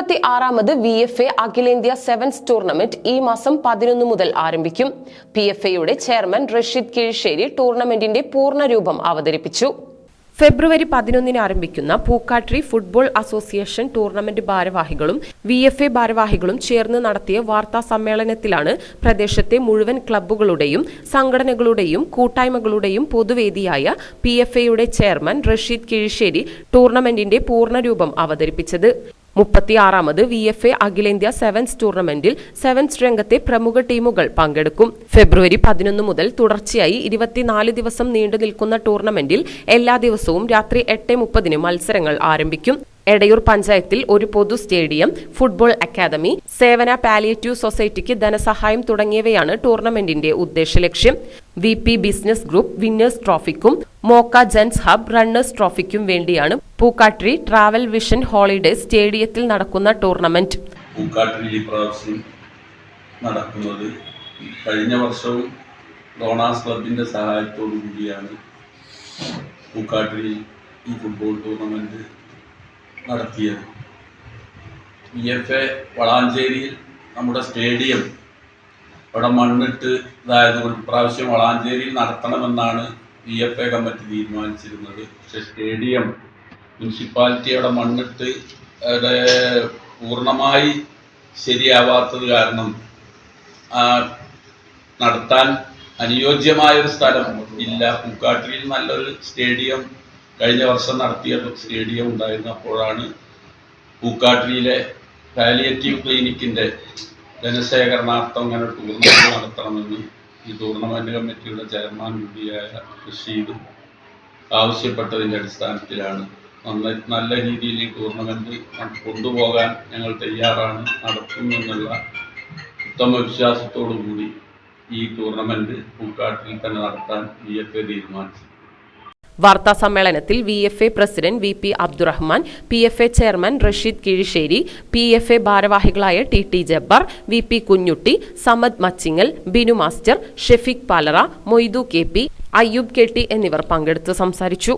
56ാമത് VFA അഖിലേന്ത്യാ sevens tournament ഈ മാസം 11 മുതൽ ആരംഭിക്കും. PFAയുടെ ചെയർമാൻ റഷീദ് കീഴ്ശ്ശേരി ടൂർണമെന്റിന്റെ പൂർണ്ണരൂപം അവതരിപ്പിച്ചു. ഫെബ്രുവരി 11 ആരംഭിക്കുന്ന പൂക്കാട്രി ഫുട്ബോൾ അസോസിയേഷൻ ടൂർണമെന്റ് ഭാരവാഹികളും VFA ഭാരവാഹികളും ചേർന്ന് നടത്തിയ വാർത്താ സമ്മേളനത്തിലാണ് പ്രദേശത്തെ മുഴുവൻ ക്ലബ്ബുകളുടെയും സംഘടനകളുടെയും കൂട്ടായ്മകളുടെയും പൊതുവേദിയായ PFAയുടെ ചെയർമാൻ റഷീദ് കീഴ്ശ്ശേരി ടൂർണമെന്റിന്റെ പൂർണ്ണരൂപം അവതരിപ്പിച്ചത്. 36ാമത് VFA അഖിലേന്ത്യാ സെവൻസ് ടൂർണമെന്റിൽ സെവൻസ് രംഗത്തെ പ്രമുഖ ടീമുകൾ പങ്കെടുക്കും. ഫെബ്രുവരി 11 മുതൽ തുടർച്ചയായി 24 ദിവസം നീണ്ടു നിൽക്കുന്ന ടൂർണമെന്റിൽ എല്ലാ ദിവസവും രാത്രി 8:30 മത്സരങ്ങൾ ആരംഭിക്കും. എടയൂർ പഞ്ചായത്തിൽ ഒരു പൊതു സ്റ്റേഡിയം, ഫുട്ബോൾ അക്കാദമി, സേവന പാലിയേറ്റീവ് സൊസൈറ്റിക്ക് ധനസഹായം തുടങ്ങിയവയാണ് ടൂർണമെന്റിന്റെ ഉദ്ദേശലക്ഷ്യം. VP ബിസിനസ് ഗ്രൂപ്പ് വിന്നേഴ്സ് ട്രോഫിക്കും മോക്ക ജെൻസ് ഹബ് റണ്ണേഴ്സ് ട്രോഫിക്കും വേണ്ടിയാണ് പൂക്കാട്രി ട്രാവൽ വിഷൻ ഹോളിഡേ സ്റ്റേഡിയത്തിൽ നടക്കുന്ന ടൂർണമെന്റ്. പൂക്കാട്രിയിൽ പ്രാവശ്യം നടക്കുന്നത് കഴിഞ്ഞ വർഷവും ഡോണാസ് ക്ലബിന്റെ സഹായത്തോടു കൂടിയാണ് പൂക്കാട്രിയിൽ ഈ ഫുട്ബോൾ ടൂർണമെന്റ് നടത്തിയത്. VFA വളാഞ്ചേരിയിൽ നമ്മുടെ സ്റ്റേഡിയം അവിടെ മണ്ണിട്ട് ഇതായതുകൊണ്ട് പ്രാവശ്യം വളാഞ്ചേരിയിൽ നടത്തണമെന്നാണ് VFA കമ്മിറ്റി തീരുമാനിച്ചിരുന്നത്. പക്ഷെ സ്റ്റേഡിയം മുനിസിപ്പാലിറ്റി അവിടെ മണ്ണിട്ട് അവിടെ പൂർണ്ണമായി ശരിയാവാത്തത് കാരണം നടത്താൻ അനുയോജ്യമായൊരു സ്ഥലം ഇല്ല. പൂക്കാട്ടിയിൽ നല്ലൊരു സ്റ്റേഡിയം കഴിഞ്ഞ വർഷം നടത്തിയ സ്റ്റേഡിയം ഉണ്ടായിരുന്നു. അപ്പോഴാണ് പൂക്കാട്ടിയിലെ പാലിയേറ്റീവ് ക്ലിനിക്കിൻ്റെ ധനശേഖരണാർത്ഥം അങ്ങനെ ടൂർണമെൻറ്റ് നടത്തണമെന്ന് ഈ ടൂർണമെൻറ്റ് കമ്മിറ്റിയുടെ ചെയർമാൻ കൂടിയായ റഷീദ് ആവശ്യപ്പെട്ടതിൻ്റെ അടിസ്ഥാനത്തിലാണ് നല്ല രീതിയിൽ ഈ ടൂർണമെൻറ്റ് കൊണ്ടുപോകാൻ ഞങ്ങൾ തയ്യാറാണ്, നടത്തുമെന്നുള്ള ഉത്തമ വിശ്വാസത്തോടു കൂടി ഈ ടൂർണമെൻറ്റ് പൂക്കാട്ടിൽ തന്നെ നടത്താൻ VFA തീരുമാനിച്ചു. വാർത്താ സമ്മേളനത്തിൽ VFA president VP Abdurahman, PFA chairman Rasheed Keezhissery, PFA ഭാരവാഹികളായ TT Jabbar, VP Kunhutty, Samad Machingal, Binu master, Shefeeq Palara, Moythu KP, Ayyoob KT എന്നിവർ പങ്കെടുത്ത് സംസാരിച്ചു.